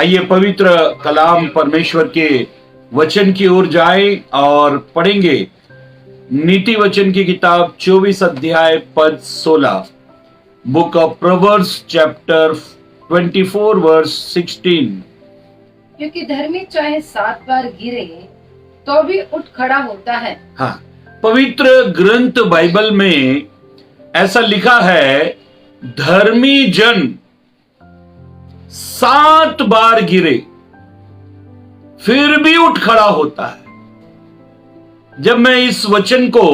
आइए पवित्र कलाम परमेश्वर के वचन की ओर जाएं और पढ़ेंगे नीति वचन की किताब 24 अध्याय पद 16, book of Proverbs chapter 24 verse 16। क्योंकि धर्मी चाहे 7 बार गिरे तो भी उठ खड़ा होता है। हाँ, पवित्र ग्रंथ बाइबल में ऐसा लिखा है, धर्मी जन 7 बार गिरे फिर भी उठ खड़ा होता है। जब मैं इस वचन को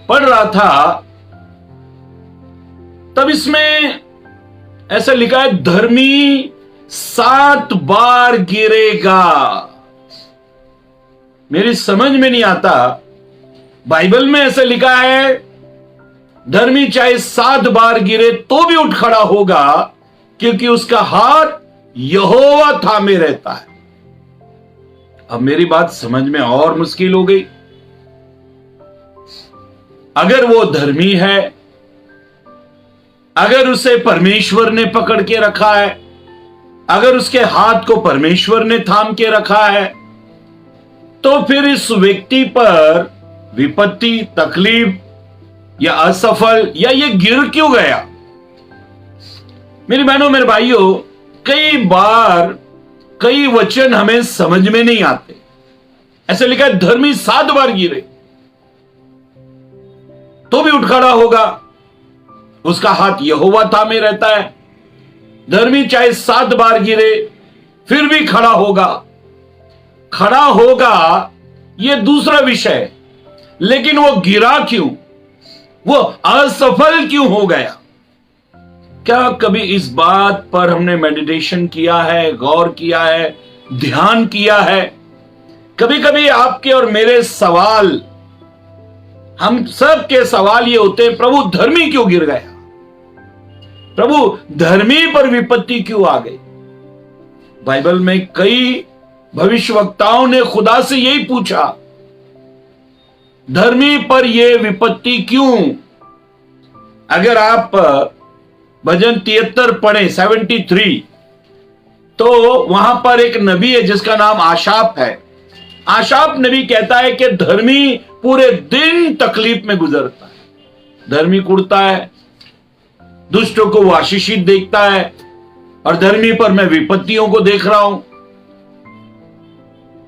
पढ़ रहा था तब इसमें ऐसा लिखा है, धर्मी 7 बार गिरेगा। मेरी समझ में नहीं आता, बाइबल में ऐसा लिखा है धर्मी चाहे 7 बार गिरे तो भी उठ खड़ा होगा, क्योंकि उसका हाथ यहोवा थामे रहता है। अब मेरी बात समझ में और मुश्किल हो गई। अगर वो धर्मी है, अगर उसे परमेश्वर ने पकड़ के रखा है, अगर उसके हाथ को परमेश्वर ने थाम के रखा है, तो फिर इस व्यक्ति पर विपत्ति, तकलीफ या असफल या ये गिर क्यों गया? मेरी बहनों, मेरे भाइयों, कई बार कई वचन हमें समझ में नहीं आते। ऐसे लिखा है, धर्मी 7 बार गिरे तो भी उठ खड़ा होगा, उसका हाथ यहोवा थामे रहता है। धर्मी चाहे 7 बार गिरे फिर भी खड़ा होगा। खड़ा होगा यह दूसरा विषय है, लेकिन वो गिरा क्यों, वो असफल क्यों हो गया? क्या कभी इस बात पर हमने मेडिटेशन किया है, गौर किया है, ध्यान किया है? कभी कभी आपके और मेरे सवाल, हम सब के सवाल ये होते हैं, प्रभु धर्मी क्यों गिर गया? प्रभु धर्मी पर विपत्ति क्यों आ गई? बाइबल में कई भविष्यवक्ताओं ने खुदा से यही पूछा, धर्मी पर यह विपत्ति क्यों? अगर आप भजन 73 पढ़े 73, तो वहां पर एक नबी है जिसका नाम आशाप है। आशाप नबी कहता है कि धर्मी पूरे दिन तकलीफ में गुजरता है। धर्मी कुड़ता है, दुष्टों को वो आशीषित देखता है, और धर्मी पर मैं विपत्तियों को देख रहा हूं।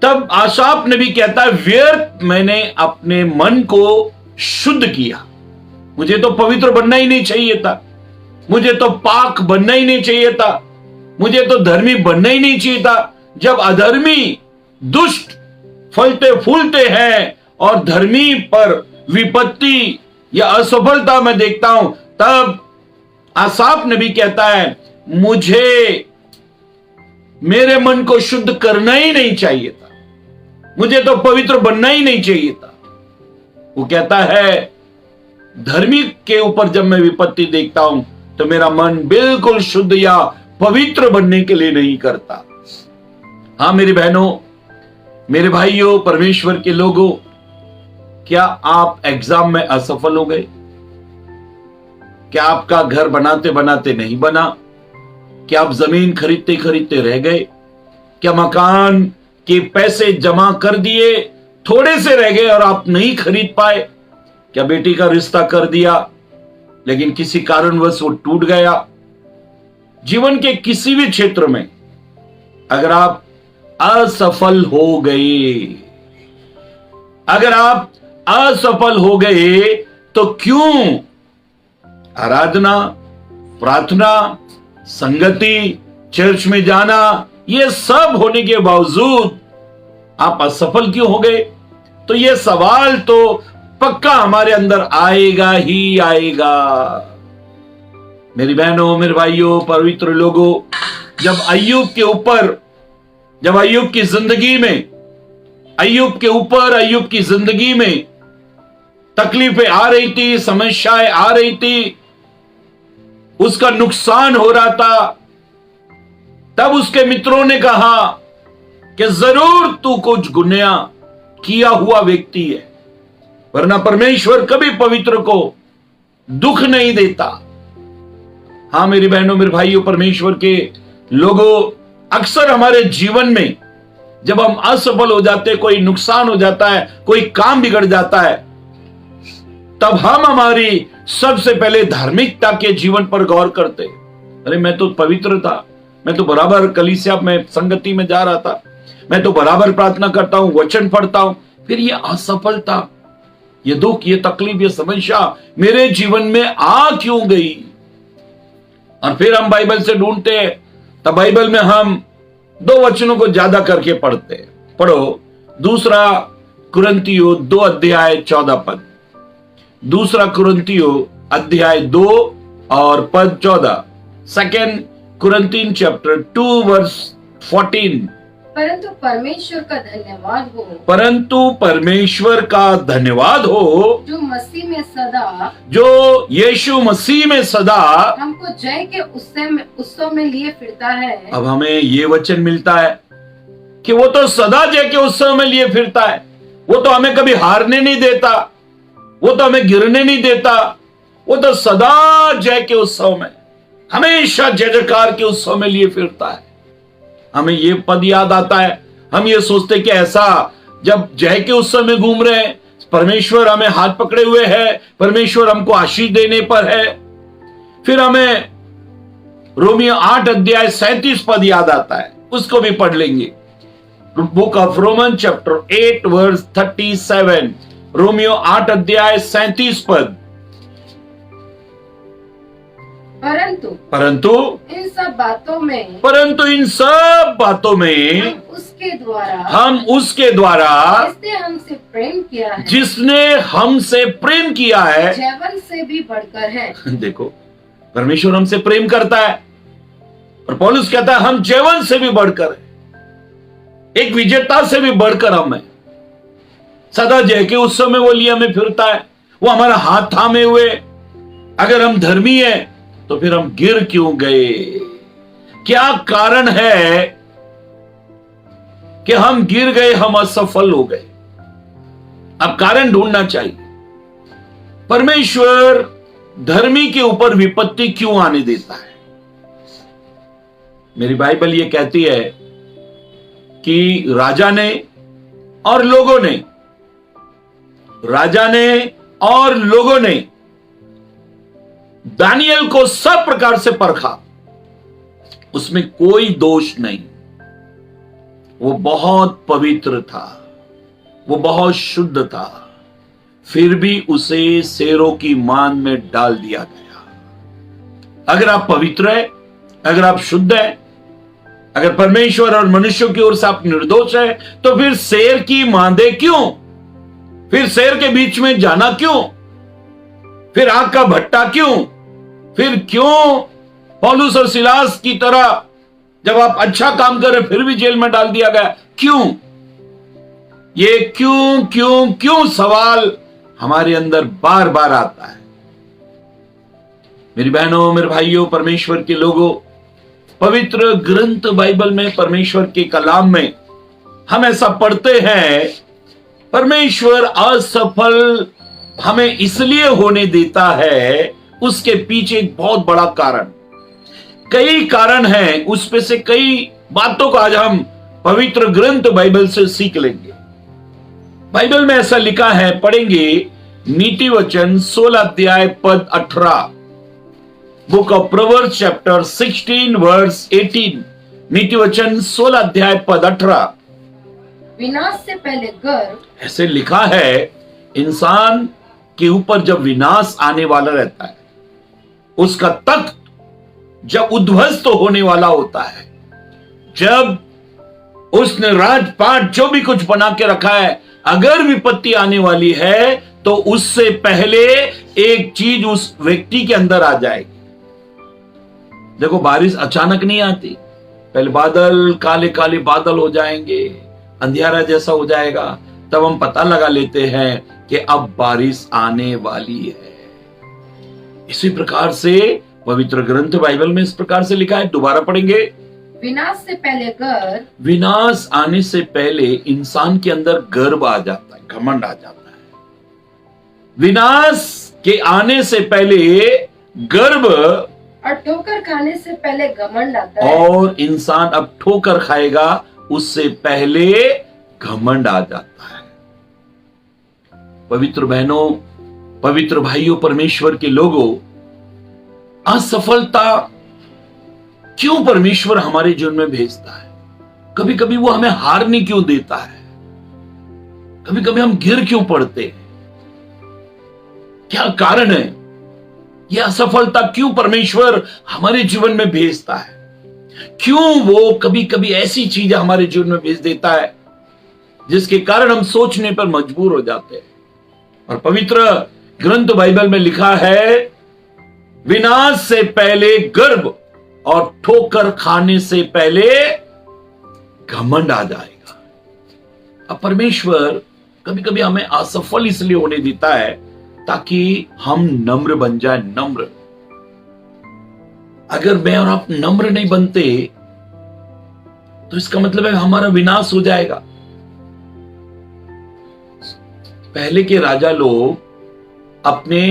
तब आशाप नबी कहता है, व्यर्थ मैंने अपने मन को शुद्ध किया। मुझे तो पवित्र बनना ही नहीं चाहिए था, मुझे तो पाक बनना ही नहीं चाहिए था, मुझे तो धर्मी बनना ही नहीं चाहिए था। जब अधर्मी, दुष्ट फलते फूलते हैं और धर्मी पर विपत्ति या असफलता मैं देखता हूं, तब आसाफ नबी कहता है, मुझे मेरे मन को शुद्ध करना ही नहीं चाहिए था, मुझे तो पवित्र बनना ही नहीं चाहिए था। वो कहता है, धर्मी के ऊपर जब मैं विपत्ति देखता हूं तो मेरा मन बिल्कुल शुद्ध या पवित्र बनने के लिए नहीं करता। हां मेरी बहनों, मेरे भाइयों, परमेश्वर के लोगों, क्या आप एग्जाम में असफल हो गए? क्या आपका घर बनाते बनाते नहीं बना? क्या आप जमीन खरीदते खरीदते रह गए? क्या मकान के पैसे जमा कर दिए, थोड़े से रह गए और आप नहीं खरीद पाए? क्या बेटी का रिश्ता कर दिया लेकिन किसी कारणवश वो टूट गया? जीवन के किसी भी क्षेत्र में अगर आप असफल हो गए, अगर आप असफल हो गए, तो क्यों आराधना, प्रार्थना, संगति, चर्च में जाना, ये सब होने के बावजूद आप असफल क्यों हो गए? तो ये सवाल तो पक्का हमारे अंदर आएगा ही आएगा। मेरी बहनों, मेरे भाइयों, पवित्र लोगों, जब अय्यूब के ऊपर, जब अय्यूब की जिंदगी में, अय्यूब के ऊपर, अय्यूब की जिंदगी में तकलीफें आ रही थी, समस्याएं आ रही थी, उसका नुकसान हो रहा था, तब उसके मित्रों ने कहा कि जरूर तू कुछ गुनाह किया हुआ व्यक्ति है, वरना परमेश्वर कभी पवित्र को दुख नहीं देता। हां मेरी बहनों, मेरे भाइयों, परमेश्वर के लोगों, अक्सर हमारे जीवन में जब हम असफल हो जाते हैं, कोई नुकसान हो जाता है, कोई काम बिगड़ जाता है, तब हम हमारी सबसे पहले धार्मिकता के जीवन पर गौर करते। अरे मैं तो पवित्र था, मैं तो बराबर कलीसिया में संगति में जा रहा था, मैं तो बराबर प्रार्थना करता हूं, वचन पढ़ता हूं, फिर ये असफलता, ये दुख, ये तकलीफ, ये समस्या मेरे जीवन में आ क्यों गई? और फिर हम बाइबल से ढूंढते हैं, तब बाइबल में हम 2 वचनों को ज्यादा करके पढ़ते हैं। पढ़ो, दूसरा कुरिन्थियों 2 अध्याय 14 पद। दूसरा कुरिन्थियों अध्याय 2 और पद 14। Second Corinthian chapter 2 verse 14। परंतु परमेश्वर का धन्यवाद हो, परंतु परमेश्वर का धन्यवाद हो, जो मसीह में सदा, जो यीशु मसीह में सदा हमको जय के उत्सव में लिए फिरता है। अब हमें ये वचन मिलता है कि वो तो सदा जय के उत्सव में लिए फिरता है। वो तो हमें कभी हारने नहीं देता, वो तो हमें गिरने नहीं देता, वो तो सदा जय के उत्सव में, हमेशा जय जयकार के उत्सव में लिए फिरता है। हमें ये पद याद आता है, हम ये सोचते कि ऐसा जब जय के उत्सव में घूम रहे हैं, परमेश्वर हमें हाथ पकड़े हुए है, परमेश्वर हमको आशीष देने पर है। फिर हमें रोमियो 8 अध्याय 37 पद याद आता है, उसको भी पढ़ लेंगे। Book of Roman chapter 8 verse 37। रोमियो 8 अध्याय 37 पद। परंतु इन सब बातों में, परंतु इन सब बातों में हम उसके द्वारा जिसने हमसे प्रेम किया है, जिसने हमसे प्रेम किया है, जीवन से भी बढ़कर है। देखो, परमेश्वर हमसे प्रेम करता है और पौलुस कहता है हम जीवन से भी बढ़कर है, एक विजेता से भी बढ़कर हम है। सदा जय के उत्सव में वो लिए हमें फिरता है, वो हमारा हाथ थामे हुए। अगर हम धर्मी है तो फिर हम गिर क्यों गए? क्या कारण है कि हम गिर गए, हम असफल हो गए? अब कारण ढूंढना चाहिए। परमेश्वर धर्मी के ऊपर विपत्ति क्यों आने देता है? मेरी बाइबल ये कहती है कि राजा ने और लोगों ने दानियल को सब प्रकार से परखा, उसमें कोई दोष नहीं। वो बहुत पवित्र था, वो बहुत शुद्ध था, फिर भी उसे शेरों की मान में डाल दिया गया। अगर आप पवित्र है, अगर आप शुद्ध है, अगर परमेश्वर और मनुष्यों की ओर से आप निर्दोष है, तो फिर शेर की मांदे क्यों? फिर शेर के बीच में जाना क्यों? फिर आग का भट्टा क्यों? फिर क्यों पौलुस और सिलास की तरह जब आप अच्छा काम कर रहे फिर भी जेल में डाल दिया गया? क्यों? ये क्यों क्यों क्यों सवाल हमारे अंदर बार बार आता है। मेरी बहनों, मेरे भाइयों, परमेश्वर के लोगों, पवित्र ग्रंथ बाइबल में, परमेश्वर के कलाम में हम ऐसा पढ़ते हैं, परमेश्वर असफल हमें इसलिए होने देता है, उसके पीछे एक बहुत बड़ा कारण, कई कारण हैं, उसमें से कई बातों को आज हम पवित्र ग्रंथ बाइबल से सीख लेंगे। बाइबल में ऐसा लिखा है, पढ़ेंगे नीति वचन 16 अध्याय पद 18। Book of Proverbs chapter 16 verse 18। नीति वचन 16 अध्याय पद 18। विनाश से पहले गर्व, ऐसे लिखा है, इंसान के ऊपर जब विनाश आने वाला रहता है, उसका तख्त जब उद्ध्वस्त होने वाला होता है, जब उसने राजपाट जो भी कुछ बना के रखा है, अगर विपत्ति आने वाली है तो उससे पहले एक चीज उस व्यक्ति के अंदर आ जाएगी। देखो, बारिश अचानक नहीं आती, पहले बादल, काले काले बादल हो जाएंगे, अंधियारा जैसा हो जाएगा, तब हम पता लगा लेते हैं कि अब बारिश आने वाली है। इसी प्रकार से पवित्र ग्रंथ बाइबल में इस प्रकार से लिखा है, दोबारा पढ़ेंगे। विनाश से पहले गर्व, विनाश आने से पहले इंसान के अंदर गर्व आ जाता है, घमंड आ जाता है। विनाश के आने से पहले गर्व और ठोकर खाने से पहले घमंड आता है। और इंसान अब ठोकर खाएगा उससे पहले घमंड आ जाता है। पवित्र बहनों, पवित्र भाइयों, परमेश्वर के लोगों, असफलता क्यों परमेश्वर हमारे जीवन में भेजता है? कभी कभी वो हमें हारने क्यों देता है? कभी कभी हम गिर क्यों पड़ते हैं? क्या कारण है? यह असफलता क्यों परमेश्वर हमारे जीवन में भेजता है? क्यों वो कभी कभी ऐसी चीजें हमारे जीवन में भेज देता है जिसके कारण हम सोचने पर मजबूर हो जाते हैं? और पवित्र ग्रंथ बाइबल में लिखा है, विनाश से पहले गर्व और ठोकर खाने से पहले घमंड आ जाएगा। अब परमेश्वर कभी कभी हमें असफल इसलिए होने देता है ताकि हम नम्र बन जाए। नम्र, अगर मैं और आप नम्र नहीं बनते तो इसका मतलब है हमारा विनाश हो जाएगा। पहले के राजा लोग अपने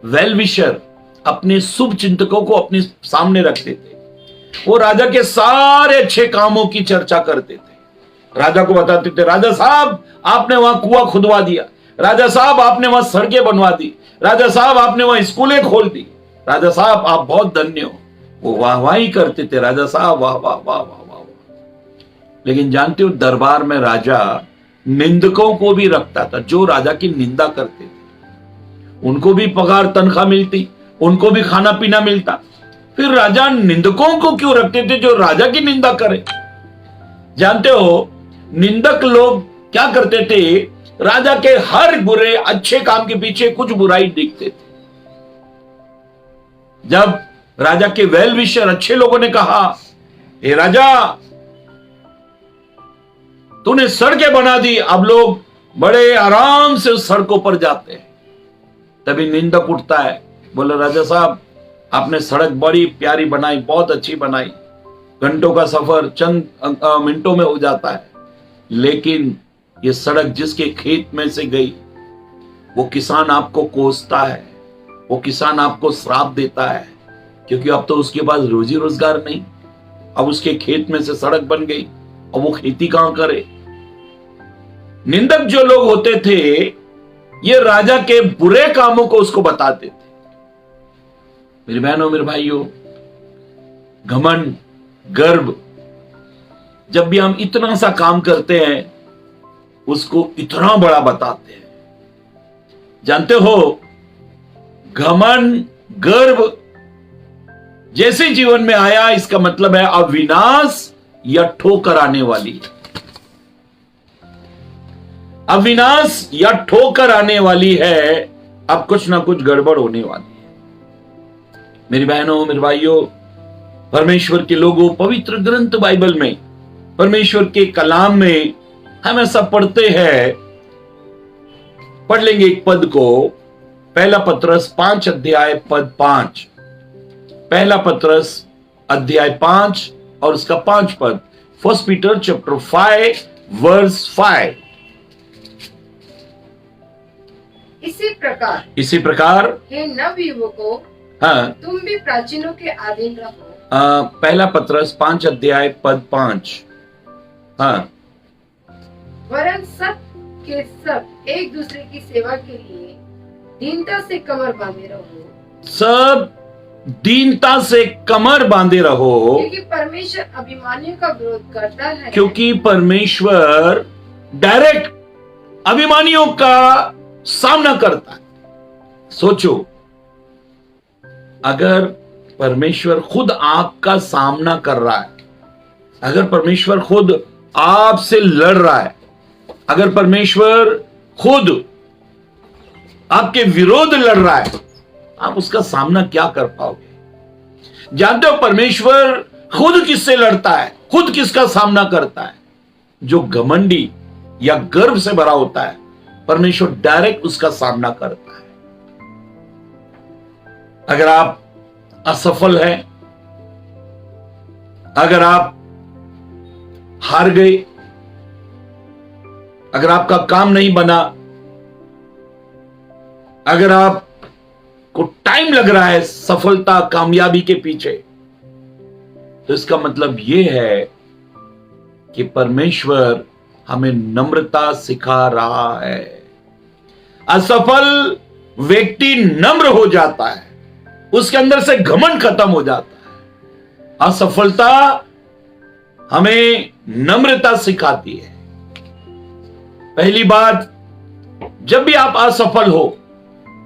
वेल विशर, अपने शुभ चिंतकों को अपने सामने रखते थे। वो राजा के सारे अच्छे कामों की चर्चा करते थे। राजा को बताते थे, राजा साहब आपने वहां कुआं खुदवा दिया, राजा साहब आपने वहां सड़कें बनवा दी, राजा साहब आपने वहां स्कूलें खोल दी, राजा साहब आप बहुत धन्य हो। वो वाहवाही करते थे, राजा साहब वाह वाह वाह वाह वाह। लेकिन जानते हो, दरबार में राजा निंदकों को भी रखता था, जो राजा की निंदा करते थे। उनको भी पगार तनख्वाह मिलती, उनको भी खाना पीना मिलता। फिर राजा निंदकों को क्यों रखते थे जो राजा की निंदा करे? जानते हो, निंदक लोग क्या करते थे? राजा के हर बुरे अच्छे काम के पीछे कुछ बुराई दिखते थे। जब राजा के वेल विशर अच्छे लोगों ने कहा, हे राजा तूने सड़कें बना दी, अब लोग बड़े आराम से उस सड़कों पर जाते हैं। तभी निंदक उठता है, बोले राजा साहब आपने सड़क बड़ी प्यारी बनाई, बहुत अच्छी बनाई, घंटों का सफर चंद मिनटों में हो जाता है, लेकिन ये सड़क जिसके खेत में से गई वो किसान आपको कोसता है, वो किसान आपको श्राप देता है, क्योंकि अब तो उसके पास रोजी रोजगार नहीं। अब उसके खेत में से सड़क बन गई, अब वो खेती कहां करे? निंदक जो लोग होते थे ये राजा के बुरे कामों को उसको बताते थे। मेरे बहनों, मेरे भाइयों, घमंड, गर्व, जब भी हम इतना सा काम करते हैं उसको इतना बड़ा बताते हैं। जानते हो, घमंड, गर्व जैसे जीवन में आया इसका मतलब है अविनाश या ठोकर आने वाली है। अविनाश या ठोकर आने वाली है, अब कुछ ना कुछ गड़बड़ होने वाली है। मेरी बहनों, मेरे भाइयों, परमेश्वर के लोगों, पवित्र ग्रंथ बाइबल में, परमेश्वर के कलाम में हम ऐसा पढ़ते हैं। पढ़ लेंगे एक पद को, पहला पत्रस 5 अध्याय पद 5। पहला पत्रस अध्याय 5 और उसका 5 पद, 1 पीटर चैप्टर 5 वर्स 5। इसी प्रकार हे नवयुवकों, हाँ, तुम भी प्राचीनों के अधीन रहो। पहला पत्रस 5 अध्याय पद 5। हाँ, वरन सब के सब एक दूसरे की सेवा के लिए दीनता से कमर बांधे रहो। सब दीनता से कमर बांधे रहो, क्योंकि परमेश्वर अभिमानियों का विरोध करता है। क्योंकि परमेश्वर डायरेक्ट अभिमानियों का सामना करता है। सोचो, अगर परमेश्वर खुद आपका सामना कर रहा है, अगर परमेश्वर खुद आपसे लड़ रहा है, अगर परमेश्वर खुद आपके विरोध लड़ रहा है, आप उसका सामना क्या कर पाओगे? जानते हो, परमेश्वर खुद किससे लड़ता है, खुद किसका सामना करता है? जो घमंडी या गर्व से भरा होता है, परमेश्वर डायरेक्ट उसका सामना करता है। अगर आप असफल हैं, अगर आप हार गए, अगर आपका काम नहीं बना, अगर आप को टाइम टाइम लग रहा है सफलता कामयाबी के पीछे, तो इसका मतलब यह है कि परमेश्वर हमें नम्रता सिखा रहा है। असफल व्यक्ति नम्र हो जाता है, उसके अंदर से घमंड खत्म हो जाता है। असफलता हमें नम्रता सिखाती है। पहली बात, जब भी आप असफल हो,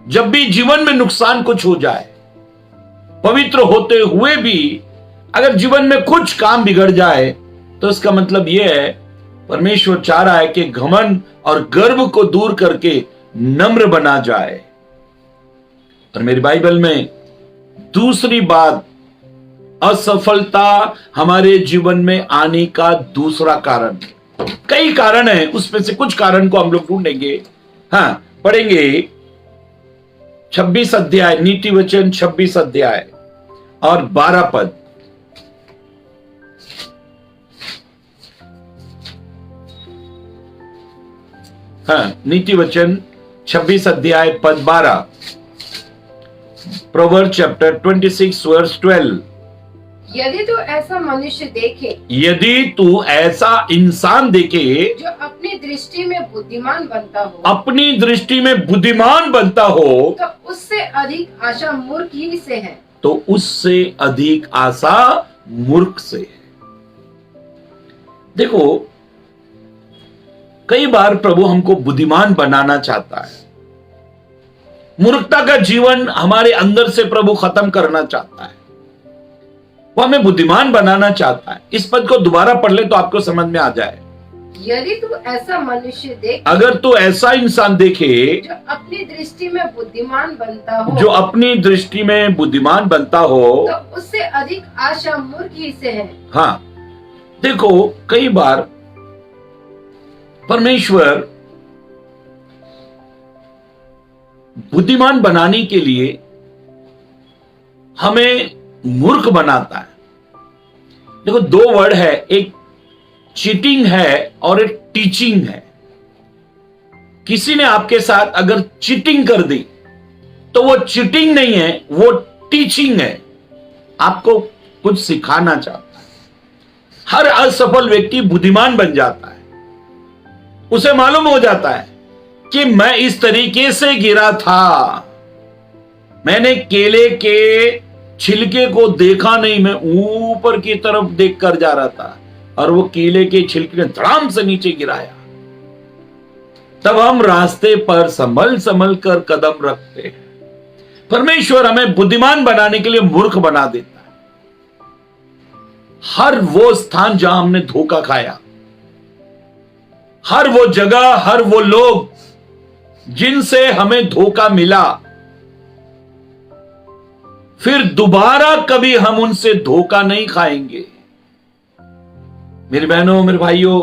जब भी जीवन में नुकसान कुछ हो जाए, पवित्र होते हुए भी अगर जीवन में कुछ काम बिगड़ जाए, तो इसका मतलब यह है परमेश्वर चाह रहा है कि घमंड और गर्व को दूर करके नम्र बना जाए। और मेरी बाइबल में दूसरी बात, असफलता हमारे जीवन में आने का दूसरा कारण, कई कारण है, उसमें से कुछ कारण को हम लोग ढूंढेंगे। हाँ, पढ़ेंगे 26 अध्याय, नीति वचन 26 अध्याय और 12 पद। हाँ, नीति वचन 26 अध्याय पद 12, प्रोवर्ब चैप्टर 26 वर्स 12। यदि तू ऐसा मनुष्य देखे, यदि तू ऐसा इंसान देखे जो अपनी दृष्टि में बुद्धिमान बनता हो, अपनी दृष्टि में बुद्धिमान बनता हो, तो उससे अधिक आशा मूर्ख ही से है। तो उससे अधिक आशा मूर्ख से है। देखो, कई बार प्रभु हमको बुद्धिमान बनाना चाहता है। मूर्खता का जीवन हमारे अंदर से प्रभु खत्म करना चाहता है। वो हमें बुद्धिमान बनाना चाहता है। इस पद को दोबारा पढ़ ले तो आपको समझ में आ जाए। यदि तू ऐसा मनुष्य देखे, अगर तू ऐसा इंसान देखे जो अपनी दृष्टि में बुद्धिमान बनता हो, जो अपनी दृष्टि में बुद्धिमान बनता हो, तो उससे अधिक आशा मूर्ख ही से है। हाँ, देखो, कई बार परमेश्वर बुद्धिमान बनाने के लिए हमें मूर्ख बनाता है। देखो, दो वर्ड है, एक चीटिंग है और एक टीचिंग है। किसी ने आपके साथ अगर चीटिंग कर दी तो वो चीटिंग नहीं है, वो टीचिंग है। आपको कुछ सिखाना चाहता है। हर असफल व्यक्ति बुद्धिमान बन जाता है। उसे मालूम हो जाता है कि मैं इस तरीके से गिरा था, मैंने केले के छिलके को देखा नहीं, मैं ऊपर की तरफ देखकर जा रहा था और वो केले के छिलके ने धड़ाम से नीचे गिराया। तब हम रास्ते पर संभल संभल कर कदम रखते हैं। परमेश्वर हमें बुद्धिमान बनाने के लिए मूर्ख बना देता है। हर वो स्थान जहां हमने धोखा खाया, हर वो जगह, हर वो लोग जिनसे हमें धोखा मिला, फिर दोबारा कभी हम उनसे धोखा नहीं खाएंगे। मेरी बहनों, मेरे भाइयों,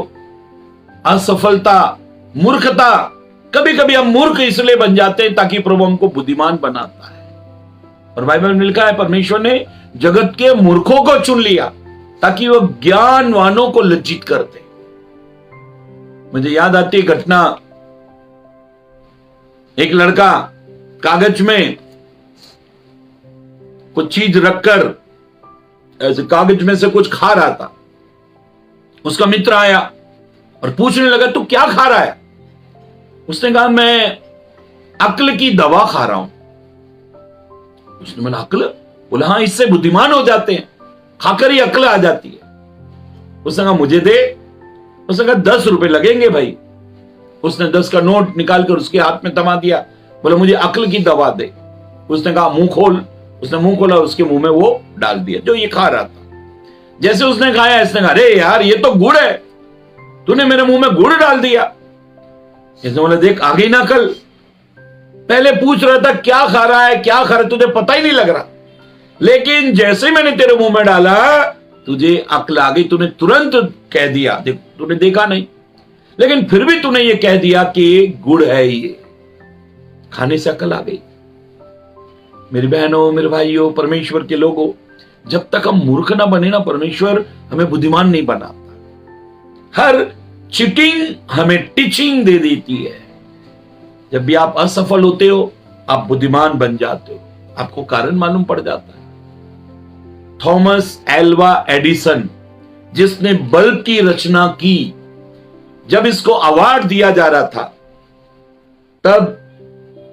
असफलता, मूर्खता, कभी कभी हम मूर्ख इसलिए बन जाते हैं ताकि प्रभु हमको बुद्धिमान बनाता है। और बाइबल में लिखा है परमेश्वर ने जगत के मूर्खों को चुन लिया ताकि वो ज्ञानवानों को लज्जित कर दे। मुझे याद आती है घटना, एक लड़का कागज में कुछ चीज रखकर ऐसे कागज में से कुछ खा रहा था। उसका मित्र आया और पूछने लगा, तू क्या खा रहा है? उसने कहा, मैं अक्ल की दवा खा रहा हूं। उसने बोला, अक्ल? बोला, हाँ, इससे बुद्धिमान हो जाते हैं, खाकर ही अक्ल आ जाती है। उसने कहा, मुझे दे। उसने कहा, 10 रुपए लगेंगे भाई। उसने 10 का नोट निकालकर उसके हाथ में थमा दिया। बोला, मुझे अक्ल की दवा दे। उसने कहा, मुंह खोल। उसने मुंह खोला, उसके मुंह में वो डाल दिया जो ये खा रहा था। जैसे उसने खाया, इसने कहा, अरे यार, ये तो गुड़ है, तूने मेरे मुंह में गुड़ डाल दिया। इसने बोला, देख, आ गई ना अकल। पहले पूछ रहा था क्या खा रहा है, क्या खा रहा है, तुझे पता ही नहीं लग रहा, लेकिन जैसे ही मैंने तेरे मुंह में डाला तुझे अक्ल आ गई। तूने तुरंत कह दिया, देख, तूने देखा नहीं, लेकिन फिर भी तूने ये कह दिया कि गुड़ है, ये खाने से अक्ल आ गई। मेरी बहनों, मेरे भाइयों, परमेश्वर के लोगों, जब तक हम मूर्ख ना बने ना, परमेश्वर हमें बुद्धिमान नहीं बनाता। हर चीटिंग हमें टीचिंग दे देती है। जब भी आप असफल होते हो, आप बुद्धिमान बन जाते हो। आपको कारण मालूम पड़ जाता है। थॉमस एल्वा एडिसन, जिसने बल्ब की रचना की, जब इसको अवार्ड दिया जा रहा था, तब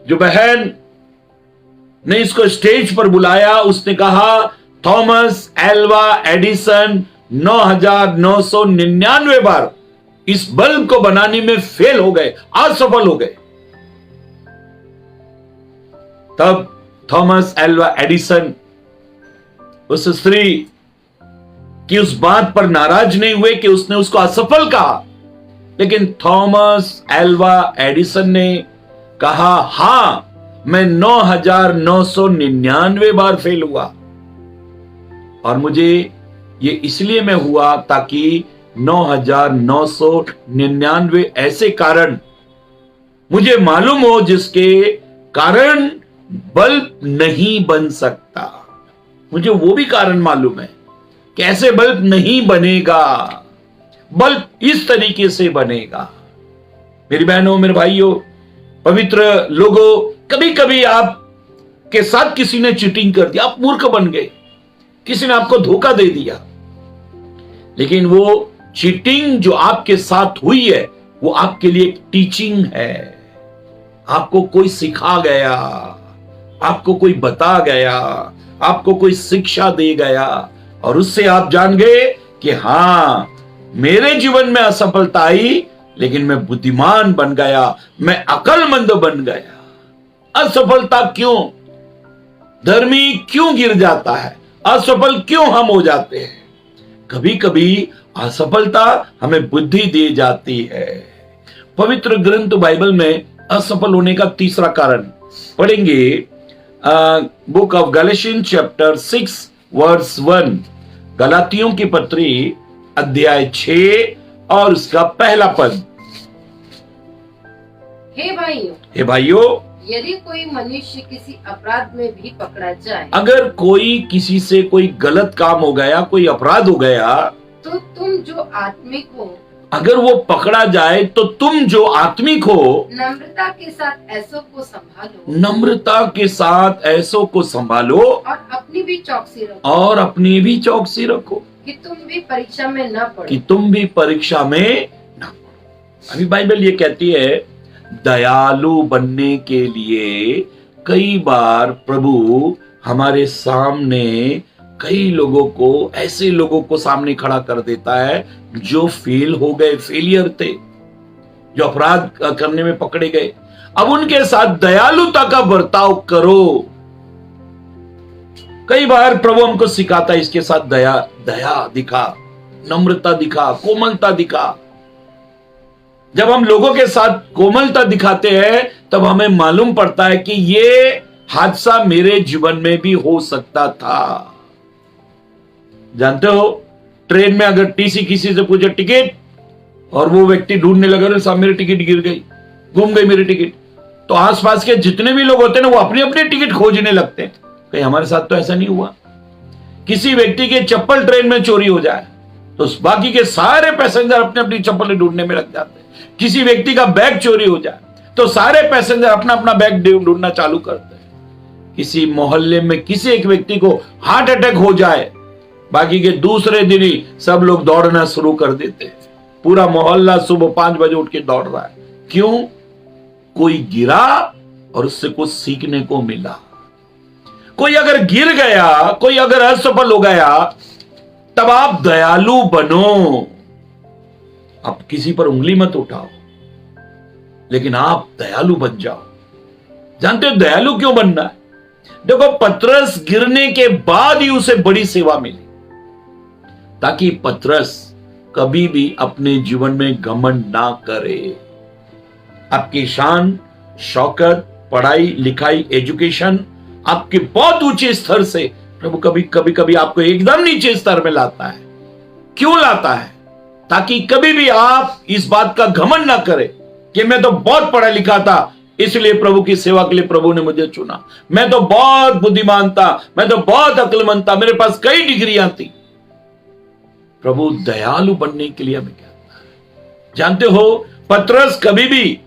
जो बहन ने इसको स्टेज पर बुलाया, उसने कहा थॉमस एल्वा एडिसन 9,999 बार इस बल्ब को बनाने में फेल हो गए, असफल हो गए। तब थॉमस एल्वा एडिसन उस स्त्री की उस बात पर नाराज नहीं हुए कि उसने उसको असफल कहा, लेकिन थॉमस एल्वा एडिसन ने कहा, हां, मैं 9,999 बार फेल हुआ, और मुझे ये इसलिए मैं हुआ ताकि 9,999 ऐसे कारण मुझे मालूम हो जिसके कारण बल्ब नहीं बन सकता। मुझे वो भी कारण मालूम है, कैसे बल्ब नहीं बनेगा, बल्ब इस तरीके से बनेगा। मेरी बहनों, मेरे भाइयों, पवित्र लोगों, कभी कभी आप के साथ किसी ने चीटिंग कर दिया, आप मूर्ख बन गए, किसी ने आपको धोखा दे दिया, लेकिन वो चीटिंग जो आपके साथ हुई है वो आपके लिए एक टीचिंग है। आपको कोई सिखा गया, आपको कोई बता गया, आपको कोई शिक्षा दे गया, और उससे आप जान गए कि हां, मेरे जीवन में असफलता आई, लेकिन मैं बुद्धिमान बन गया, मैं अक्लमंद बन गया। असफलता क्यों? धर्मी क्यों गिर जाता है? असफल क्यों हम हो जाते हैं? कभी कभी असफलता हमें बुद्धि दे जाती है। पवित्र ग्रंथ बाइबल में असफल होने का तीसरा कारण पढ़ेंगे, book of Galatians chapter 6 verse 1, गलातियों की पत्री अध्याय 6 और उसका पहला पद। हे भाइयों, यदि कोई मनुष्य किसी अपराध में भी पकड़ा जाए, अगर कोई किसी से कोई गलत काम हो गया, कोई अपराध हो गया, तो तुम जो आत्मिक हो, अगर वो पकड़ा जाए तो तुम जो आत्मिक हो, नम्रता के साथ ऐसों को संभालो, नम्रता के साथ ऐसों को संभालो, और अपनी भी चौकसी रखो, और अपनी भी चौकसी रखो, कि तुम भी परीक्षा में न पड़ो, कि तुम भी परीक्षा में न पड़ो। अभी बाइबल ये कहती है, दयालु बनने के लिए कई बार प्रभु हमारे सामने कई लोगों को, ऐसे लोगों को सामने खड़ा कर देता है जो फेल हो गए, फेलियर थे, जो अपराध करने में पकड़े गए। अब उनके साथ दयालुता का बर्ताव करो। कई बार प्रभु हमको सिखाता है, इसके साथ दया दिखा, नम्रता दिखा, कोमलता दिखा। जब हम लोगों के साथ कोमलता दिखाते हैं, तब हमें मालूम पड़ता है कि ये हादसा मेरे जीवन में भी हो सकता था। जानते हो, ट्रेन में अगर टीसी किसी से पूछे टिकट, और वो व्यक्ति ढूंढने लगा, साहब मेरी टिकट गिर गई, गुम गई मेरी टिकट, तो आसपास के जितने भी लोग होते हैं ना, वो अपनी अपनी टिकट खोजने लगते हैं। कहीं हमारे साथ तो ऐसा नहीं हुआ? किसी व्यक्ति के चप्पल ट्रेन में चोरी हो जाए तो बाकी के सारे पैसेंजर अपने अपनी चप्पलें ढूंढने में लग जाते हैं। किसी व्यक्ति का बैग चोरी हो जाए तो सारे पैसेंजर अपना अपना बैग ढूंढना चालू करते हैं। किसी मोहल्ले में किसी एक व्यक्ति को हार्ट अटैक हो जाए, बाकी के दूसरे दिन ही सब लोग दौड़ना शुरू कर देते हैं। पूरा मोहल्ला सुबह 5 बजे उठ के दौड़ रहा है। क्यों? कोई गिरा और उससे कुछ सीखने को मिला। कोई अगर गिर गया, कोई अगर असफल हो गया, तब आप दयालु बनो। आप किसी पर उंगली मत उठाओ, लेकिन आप दयालु बन जाओ। जानते हो दयालु क्यों बनना है? देखो, पतरस गिरने के बाद ही उसे बड़ी सेवा मिली, ताकि पतरस कभी भी अपने जीवन में घमंड ना करे। आपकी शान, शौकत, पढ़ाई लिखाई, एजुकेशन आपके बहुत ऊंचे स्तर से प्रभु कभी आपको एकदम नीचे स्तर में लाता है। क्यों लाता है? ताकि कभी भी आप इस बात का घमंड ना करें कि मैं तो बहुत पढ़ा लिखा था, इसलिए प्रभु की सेवा के लिए प्रभु ने मुझे चुना। मैं तो बहुत बुद्धिमान था, मैं तो बहुत अक्लमंद था, मेरे पास कई डिग्रियां थी। प्रभु दयालु बनने के लिए हमें कहता है। जानते हो, पतरस कभी भी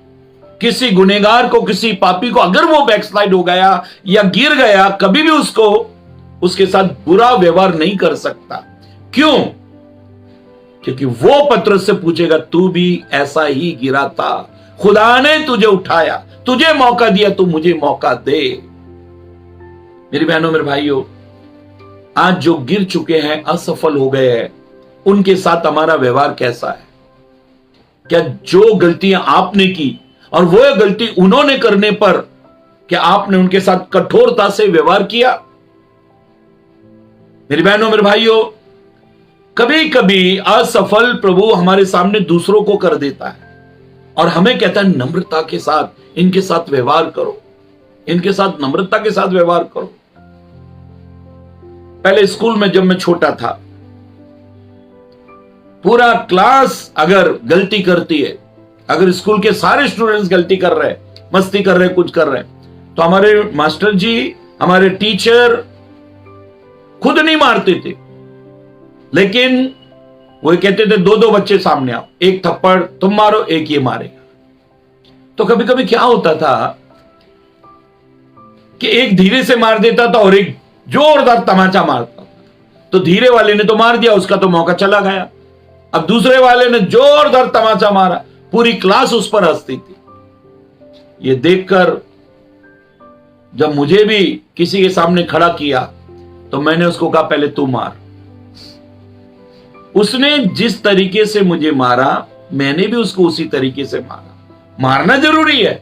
किसी गुनहगार को, किसी पापी को, अगर वो बैकस्लाइड हो गया या गिर गया, कभी भी उसके साथ बुरा व्यवहार नहीं कर सकता। क्यों? क्योंकि वो पतरस से पूछेगा, तू भी ऐसा ही गिरा था, खुदा ने तुझे उठाया, तुझे मौका दिया, तू मुझे मौका दे। मेरी बहनों, मेरे भाइयों, आज जो गिर चुके हैं, असफल हो गए हैं, उनके साथ हमारा व्यवहार कैसा है? क्या जो गलतियां आपने की और वो गलती उन्होंने करने पर क्या आपने उनके साथ कठोरता से व्यवहार किया? मेरी बहनों, मेरे भाइयों, कभी कभी असफल प्रभु हमारे सामने दूसरों को कर देता है और हमें कहता है नम्रता के साथ इनके साथ व्यवहार करो, इनके साथ नम्रता के साथ व्यवहार करो। पहले स्कूल में जब मैं छोटा था, पूरा क्लास अगर गलती करती है, अगर स्कूल के सारे स्टूडेंट्स गलती कर रहे हैं, मस्ती कर रहे हैं, कुछ कर रहे हैं, तो हमारे मास्टर जी, हमारे टीचर खुद नहीं मारते थे, लेकिन वो कहते थे दो दो बच्चे सामने आओ, एक थप्पड़ तुम मारो, एक ये मारेगा। तो कभी कभी क्या होता था कि एक धीरे से मार देता था और एक जोरदार तमाचा मारता था। तो धीरे वाले ने तो मार दिया, उसका तो मौका चला गया। अब दूसरे वाले ने जोरदार तमाचा मारा, पूरी क्लास उस पर हंसती थी। ये देखकर जब मुझे भी किसी के सामने खड़ा किया तो मैंने उसको कहा, पहले तू मार। उसने जिस तरीके से मुझे मारा, मैंने भी उसको उसी तरीके से मारा। मारना जरूरी है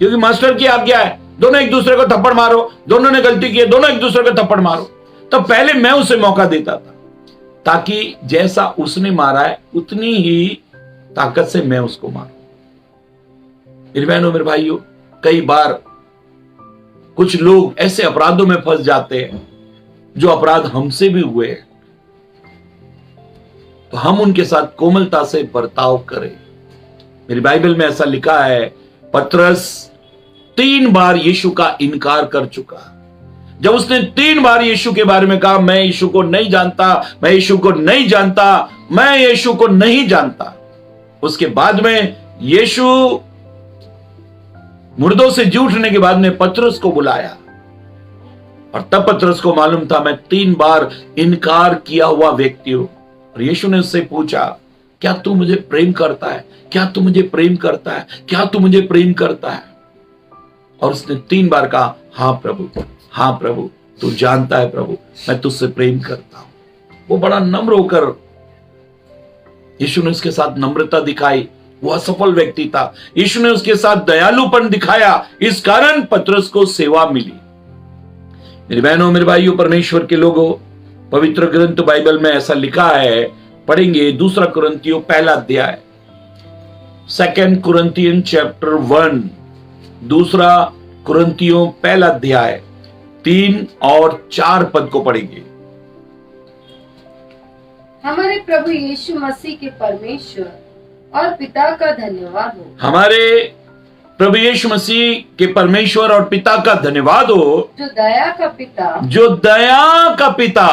क्योंकि मास्टर की आज्ञा है, दोनों एक दूसरे को थप्पड़ मारो, दोनों ने गलती की है, दोनों एक दूसरे को थप्पड़ मारो। तो पहले मैं उसे मौका देता था ताकि जैसा उसने मारा है उतनी ही ताकत से मैं उसको मारूं। मेरी बहनों, मेरे भाइयों, कई बार कुछ लोग ऐसे अपराधों में फंस जाते हैं जो अपराध हमसे भी हुए हैं, तो हम उनके साथ कोमलता से बर्ताव करें। मेरी बाइबल में ऐसा लिखा है, पतरस 3 बार यीशु का इनकार कर चुका। जब उसने 3 बार यीशु के बारे में कहा, मैं यीशु को नहीं जानता, मैं यीशु को नहीं जानता, मैं यीशु को नहीं जानता, उसके बाद में यीशु मुर्दों से जी उठने के बाद में पतरस को बुलाया और तब पतरस को मालूम था मैं 3 बार इनकार किया हुआ व्यक्ति हूं। और यीशु ने उससे पूछा, क्या तू मुझे प्रेम करता है? क्या तू मुझे प्रेम करता है? क्या तू मुझे प्रेम करता है? और उसने 3 बार कहा, हां प्रभु, हां प्रभु, तू जानता है प्रभु, मैं तुझसे प्रेम करता हूं। वो बड़ा नम्र होकर, यीशु ने उसके साथ नम्रता दिखाई। वो असफल व्यक्ति था, यीशु ने उसके साथ दयालुपन दिखाया, इस कारण पतरस को सेवा मिली। मेरी बहनों, मेरे भाइयों, परमेश्वर के लोगों, पवित्र ग्रंथ बाइबल में ऐसा लिखा है, पढ़ेंगे 2 कुरिन्थियों 1 अध्याय, 2 कुरिन्थियन चैप्टर 1, 2 कुरिन्थियों 1 अध्याय 3 और 4 पद को पढ़ेंगे। हमारे प्रभु यीशु मसीह के परमेश्वर और पिता का धन्यवाद हो। हमारे प्रभु यीशु मसीह के परमेश्वर और पिता का धन्यवाद हो, जो दया का पिता, जो दया का पिता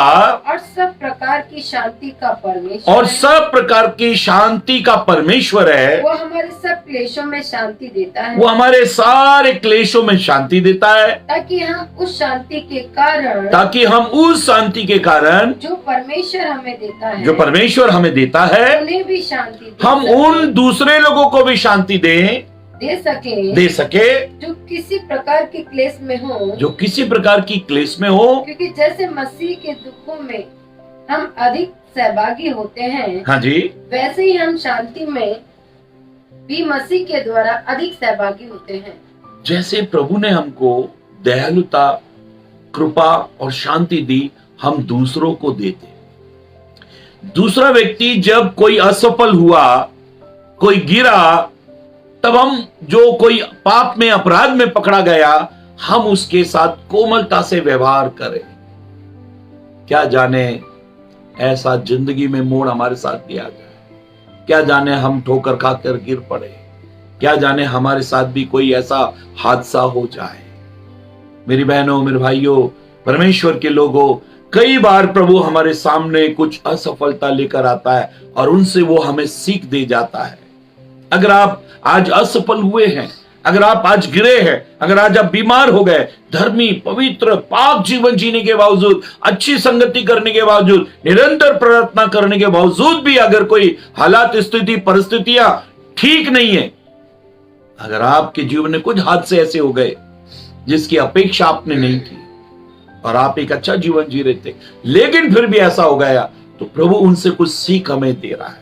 और सब प्रकार की शांति का परमेश्वर, और सब प्रकार की शांति का परमेश्वर है। वो हमारे सब क्लेशों में शांति देता है, वो हमारे सारे क्लेशों में शांति देता है, ताकि हम उस शांति के कारण, ताकि हम उस शांति के कारण जो परमेश्वर हमें देता है, जो परमेश्वर हमें देता है, उन्हें भी शांति दे हम सकें, उन दूसरे लोगों को भी शांति दे सके जो किसी प्रकार के क्लेश में हो, जो किसी प्रकार की क्लेश में हो। क्योंकि जैसे मसीह के दुखों में हम अधिक सहभागी होते हैं, हाँ जी, वैसे ही हम शांति में भी मसीह के द्वारा अधिक सहभागी होते हैं। जैसे प्रभु ने हमको दयालुता, कृपा और शांति दी, हम दूसरों को देते। दूसरा व्यक्ति जब कोई असफल हुआ, कोई गिरा, तब हम जो कोई पाप में, अपराध में पकड़ा गया, हम उसके साथ कोमलता से व्यवहार करें। क्या जाने ऐसा जिंदगी में मोड़ हमारे साथ दिया गया, क्या जाने हम ठोकर खाकर गिर पड़े, क्या जाने हमारे साथ भी कोई ऐसा हादसा हो जाए। मेरी बहनों, मेरे भाइयों, परमेश्वर के लोगों, कई बार प्रभु हमारे सामने कुछ असफलता लेकर आता है और उनसे वो हमें सीख दे जाता है। अगर आप आज असफल हुए हैं, अगर आप आज गिरे हैं, अगर आज आप बीमार हो गए, धर्मी, पवित्र, पाक जीवन जीने के बावजूद, अच्छी संगति करने के बावजूद, निरंतर प्रार्थना करने के बावजूद भी अगर कोई हालात, स्थिति, परिस्थितियां ठीक नहीं है, अगर आपके जीवन में कुछ हादसे ऐसे हो गए जिसकी अपेक्षा आपने नहीं की और आप एक अच्छा जीवन जी रहे थे, लेकिन फिर भी ऐसा हो गया, तो प्रभु उनसे कुछ सीख हमें दे रहा है।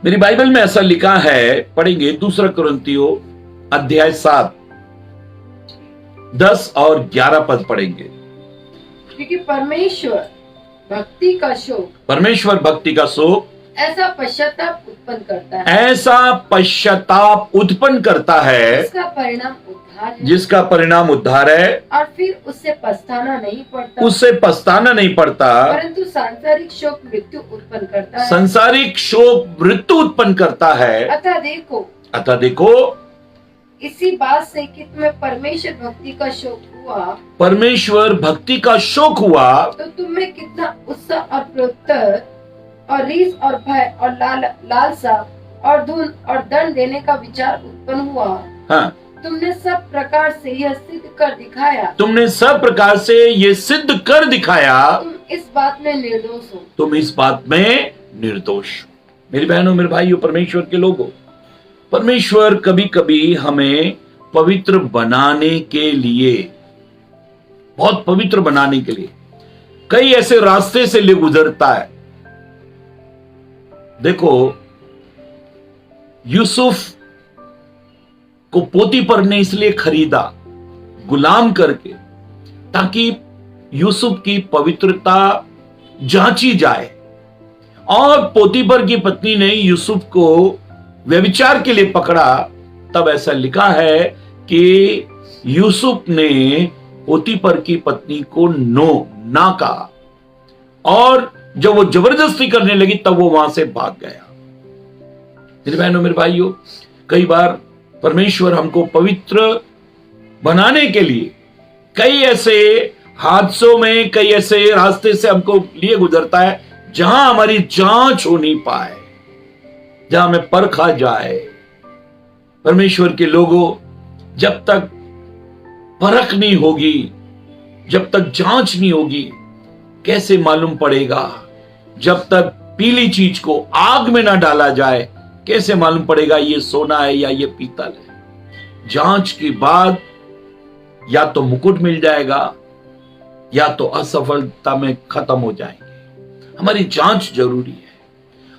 मेरी बाइबल में ऐसा लिखा है, पढ़ेंगे 2 कुरिन्थियों अध्याय 7, 10 और 11 पद पढ़ेंगे। क्योंकि परमेश्वर भक्ति का शोक ऐसा पश्चाताप उत्पन्न करता है जिसका परिणाम उद्धार है और फिर उससे पछताना नहीं पड़ता, परंतु सांसारिक शोक मृत्यु उत्पन्न करता है। संसारिक शोक मृत्यु उत्पन्न करता है। अतः देखो इसी बात से कि तुम्हें परमेश्वर भक्ति का शोक हुआ तो तुम्हें कितना उत्साह और प्रत्युत्तर और रीस और भय और लालसा और धुन और दंड देने का विचार उत्पन्न हुआ। हाँ, तुमने सब प्रकार से यह सिद्ध कर दिखाया। तुम इस बात में निर्दोष हो। मेरी बहनों, मेरे भाइयों, परमेश्वर के लोगों, परमेश्वर कभी कभी हमें पवित्र बनाने के लिए, बहुत पवित्र बनाने के लिए कई ऐसे रास्ते से ले गुजरता है। देखो, यूसुफ को पोतीफर ने इसलिए खरीदा गुलाम करके ताकि यूसुफ की पवित्रता जांची जाए, और पोतीफर की पत्नी ने यूसुफ को व्यभिचार के लिए पकड़ा। तब ऐसा लिखा है कि यूसुफ ने पोतीफर की पत्नी को ना कहा, और जब वो जबरदस्ती करने लगी तब वो वहां से भाग गया। मेरे बहनों, मेरे भाइयों, कई बार परमेश्वर हमको पवित्र बनाने के लिए कई ऐसे हादसों में, कई ऐसे रास्ते से हमको लिए गुजरता है जहां हमारी जांच हो नहीं पाए, जहां हमें परखा जाए। परमेश्वर के लोगों, जब तक परख नहीं होगी, जब तक जांच नहीं होगी, कैसे मालूम पड़ेगा? जब तक पीली चीज को आग में ना डाला जाए, कैसे मालूम पड़ेगा ये सोना है या ये पीतल है? जांच के बाद या तो मुकुट मिल जाएगा या तो असफलता में खत्म हो जाएंगे। हमारी जांच जरूरी है,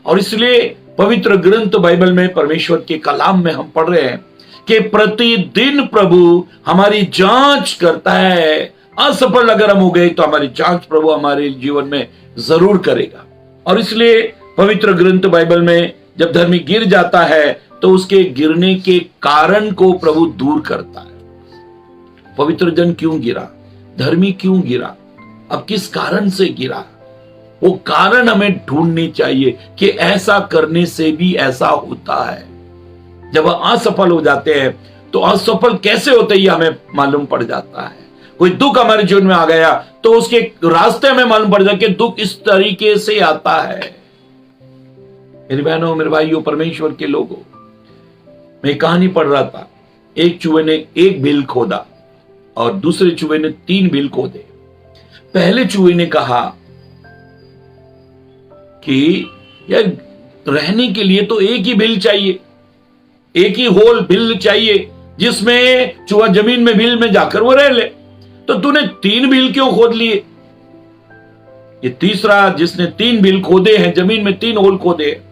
और इसलिए पवित्र ग्रंथ बाइबल में, परमेश्वर के कलाम में हम पढ़ रहे हैं कि प्रतिदिन प्रभु हमारी जांच करता है। असफल अगर हम हो गए तो हमारी जांच प्रभु हमारे जीवन में जरूर करेगा। और इसलिए पवित्र ग्रंथ बाइबल में जब धर्मी गिर जाता है तो उसके गिरने के कारण को प्रभु दूर करता है। पवित्र जन क्यों गिरा? धर्मी क्यों गिरा? अब किस कारण से गिरा? वो कारण हमें ढूंढनी चाहिए कि ऐसा करने से भी ऐसा होता है। जब असफल हो जाते हैं तो असफल कैसे होते ही हमें मालूम पड़ जाता है। कोई दुख हमारे जीवन में आ गया तो उसके रास्ते में मालूम पड़ जाए कि दुख इस तरीके से आता है। मेरी बहनों, मेरे भाइयों, परमेश्वर के लोगों, मैं कहानी पढ़ रहा था। एक चूहे ने 1 बिल खोदा और दूसरे चूहे ने 3 बिल खोदे। पहले चूहे ने कहा कि यार, रहने के लिए तो एक ही बिल चाहिए, एक ही होल बिल चाहिए जिसमें चूहा जमीन में बिल में जाकर वो रह ले। तो तूने 3 बिल क्यों खोद लिए? ये तीसरा जिसने 3 बिल खोदे हैं, जमीन में 3 होल खोदे,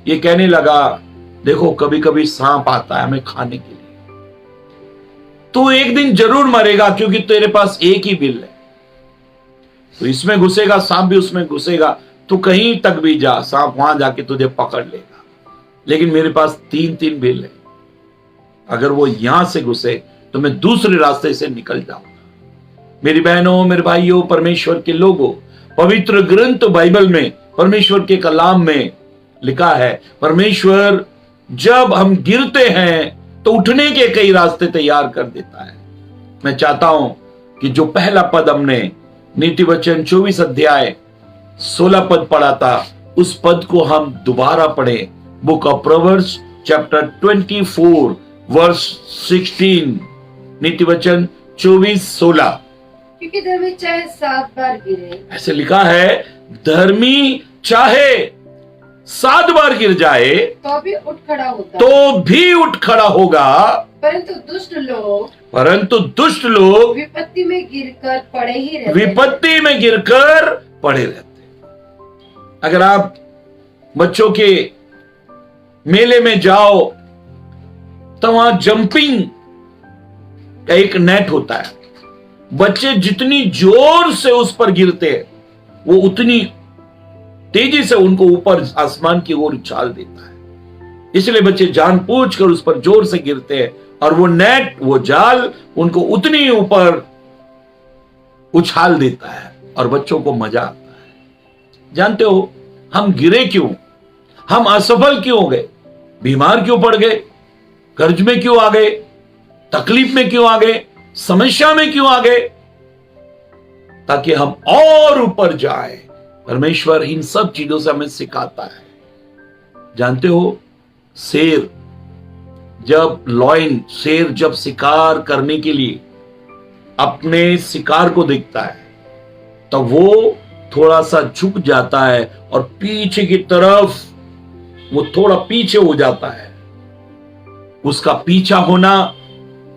ये कहने लगा, देखो कभी कभी सांप आता है हमें खाने के लिए, तू एक दिन जरूर मरेगा क्योंकि तेरे पास एक ही बिल है। तो इसमें घुसेगा सांप भी उसमें घुसेगा, तू कहीं तक भी जा, सांप वहां जाके तुझे पकड़ लेगा। लेकिन मेरे पास 3 बिल है, अगर वो यहां से घुसे तो मैं दूसरे रास्ते से निकल जाऊंगा। मेरी बहनों, मेरे भाइयों, परमेश्वर के लोगों, पवित्र ग्रंथ बाइबल में, परमेश्वर के कलाम में लिखा है, परमेश्वर जब हम गिरते हैं तो उठने के कई रास्ते तैयार कर देता है। मैं चाहता हूं कि जो पहला पद हमने नीति वचन 24 अध्याय 16 पद पढ़ा था, उस पद को हम दोबारा पढ़ें। Book of Proverbs chapter 24 verse 16, नीति वचन 24-16। क्योंकि धर्मी चाहे 7 बार गिरे ऐसे लिखा है, धर्मी चाहे 7 बार गिर जाए तो भी उठ खड़ा होता है, तो भी उठ खड़ा होगा, परंतु दुष्ट लोग विपत्ति में गिरकर पड़े ही रहते हैं। विपत्ति में गिरकर पड़े रहते हैं। अगर आप बच्चों के मेले में जाओ तो वहां जंपिंग का एक नेट होता है। बच्चे जितनी जोर से उस पर गिरते हैं, वो उतनी तेजी से उनको ऊपर आसमान की ओर उछाल देता है। इसलिए बच्चे जानबूझकर उस पर जोर से गिरते हैं और वो नेट, वो जाल उनको उतनी ऊपर उछाल देता है और बच्चों को मजा आता है। जानते हो हम गिरे क्यों? हम असफल क्यों हो गए? बीमार क्यों पड़ गए? कर्ज में क्यों आ गए? तकलीफ में क्यों आ गए? समस्या में क्यों आ गए? ताकि हम और ऊपर जाए। परमेश्वर इन सब चीजों से हमें सिखाता है। जानते हो, शेर जब शिकार करने के लिए अपने शिकार को देखता है तो वो थोड़ा सा झुक जाता है और पीछे की तरफ वो थोड़ा पीछे हो जाता है। उसका पीछा होना,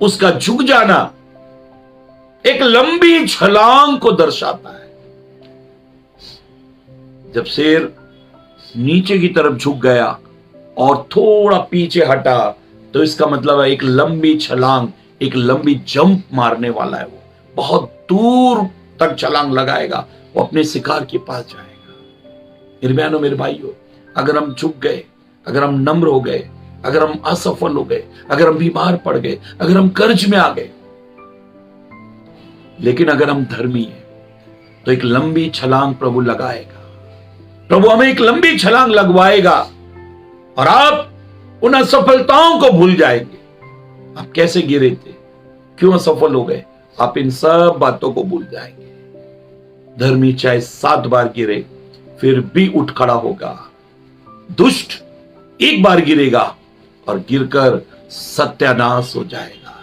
उसका झुक जाना एक लंबी छलांग को दर्शाता है। जब शेर नीचे की तरफ झुक गया और थोड़ा पीछे हटा तो इसका मतलब है एक लंबी छलांग, एक लंबी जंप मारने वाला है। वो बहुत दूर तक छलांग लगाएगा, वो अपने शिकार के पास जाएगा। मेरे बहनों, मेरे भाइयों, अगर हम झुक गए, अगर हम नम्र हो गए, अगर हम असफल हो गए, अगर हम बीमार पड़ गए, अगर हम कर्ज में आ गए, लेकिन अगर हम धर्मी हैं तो एक लंबी छलांग प्रभु लगाएगा। प्रभु हमें एक लंबी छलांग लगवाएगा और आप उन असफलताओं को भूल जाएंगे। आप कैसे गिरे थे, क्यों असफल हो गए, आप इन सब बातों को भूल जाएंगे। धर्मी चाहे 7 बार गिरे फिर भी उठ खड़ा होगा। दुष्ट एक बार गिरेगा और गिरकर सत्यानाश हो जाएगा।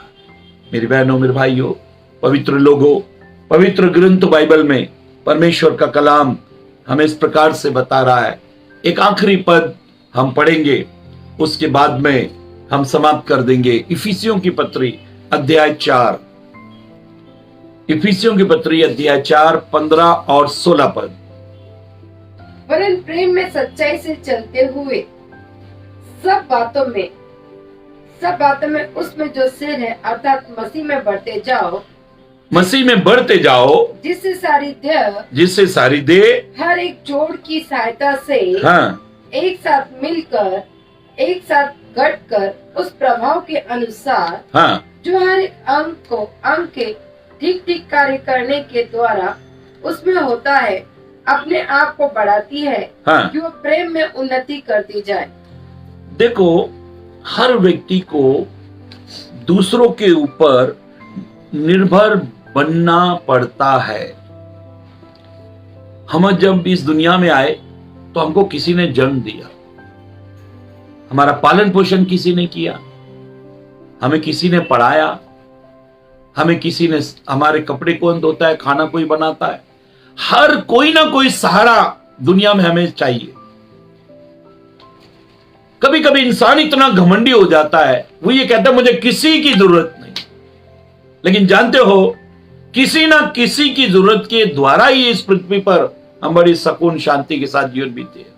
मेरी बहनों, मेरे भाइयों, पवित्र लोगों, पवित्र ग्रंथ बाइबल में परमेश्वर का कलाम हमें इस प्रकार से बता रहा है। एक आखिरी पद हम पढ़ेंगे, उसके बाद में हम समाप्त कर देंगे। इफिसियों की पत्री अध्याय 4, इफिसियों की पत्री अध्याय 4, 15 और 16 पद। वरन प्रेम में सच्चाई से चलते हुए सब बातों में उसमें जो सिर है अर्थात मसीह में बढ़ते जाओ, मसीह में बढ़ते जाओ, जिससे सारी देह हर एक जोड़ की सहायता से एक साथ मिलकर, एक साथ गढ़कर उस प्रभाव के अनुसार जो हर एक अंग के ठीक ठीक कार्य करने के द्वारा उसमें होता है, अपने आप को बढ़ाती है कि वो प्रेम में उन्नति करती जाए। देखो, हर व्यक्ति को दूसरों के ऊपर निर्भर बनना पड़ता है। हम जब इस दुनिया में आए तो हमको किसी ने जन्म दिया, हमारा पालन पोषण किसी ने किया, हमें किसी ने पढ़ाया, हमें किसी ने, हमारे कपड़े कौन धोता है, खाना कोई बनाता है। हर कोई ना कोई सहारा दुनिया में हमें चाहिए। कभी कभी इंसान इतना घमंडी हो जाता है, वो ये कहता है मुझे किसी की जरूरत नहीं। लेकिन जानते हो, किसी ना किसी की जरूरत के द्वारा ही इस पृथ्वी पर हम बड़ी सुकून शांति के साथ जीवन बीते हैं।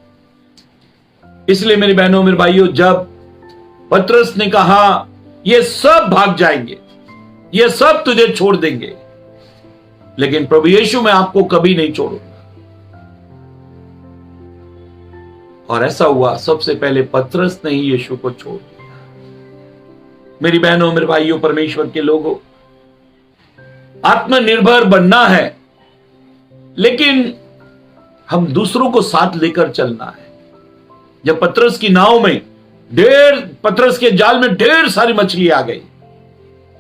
इसलिए मेरी बहनों, मेरे भाइयों, जब पतरस ने कहा ये सब भाग जाएंगे, ये सब तुझे छोड़ देंगे, लेकिन प्रभु यीशु मैं आपको कभी नहीं छोड़ूंगा। और ऐसा हुआ, सबसे पहले पतरस ने ही यीशु को छोड़ दिया। मेरी बहनों, मेरे भाइयों, परमेश्वर के लोगों, आत्मनिर्भर बनना है, लेकिन हम दूसरों को साथ लेकर चलना है। जब पतरस की नाव में पतरस के जाल में ढेर सारी मछली आ गई,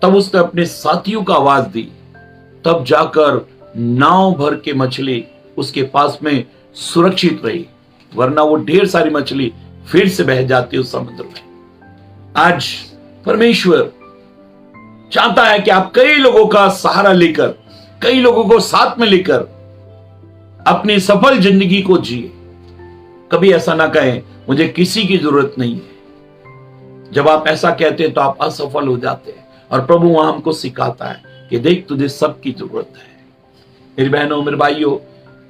तब उसने अपने साथियों को आवाज दी, तब जाकर नाव भर के मछली उसके पास में सुरक्षित रही, वरना वो ढेर सारी मछली फिर से बह जाती उस समुद्र में। आज परमेश्वर चाहता है कि आप कई लोगों का सहारा लेकर, कई लोगों को साथ में लेकर अपनी सफल जिंदगी को जिए। कभी ऐसा ना कहें मुझे किसी की जरूरत नहीं है। जब आप ऐसा कहते हैं तो आप असफल हो जाते हैं, और प्रभु वहां हमको सिखाता है कि देख तुझे सबकी जरूरत है। मेरी बहनों, मेरे भाइयों,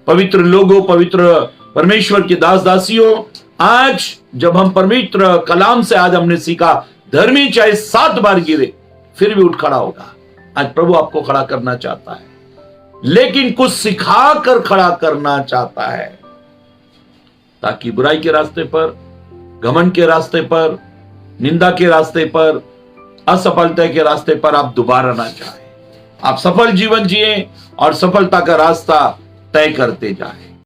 पवित्र लोगों, पवित्र परमेश्वर के दास दासियों, आज जब हम पवित्र कलाम से आज हमने सीखा, धर्मी चाहे 7 बार गिरे फिर भी उठ खड़ा होगा। आज प्रभु आपको खड़ा करना चाहता है, लेकिन कुछ सिखा कर खड़ा करना चाहता है, ताकि बुराई के रास्ते पर, घमंड के रास्ते पर, निंदा के रास्ते पर, असफलता के रास्ते पर आप दोबारा ना जाएं। आप सफल जीवन जिए और सफलता का रास्ता तय करते जाएं।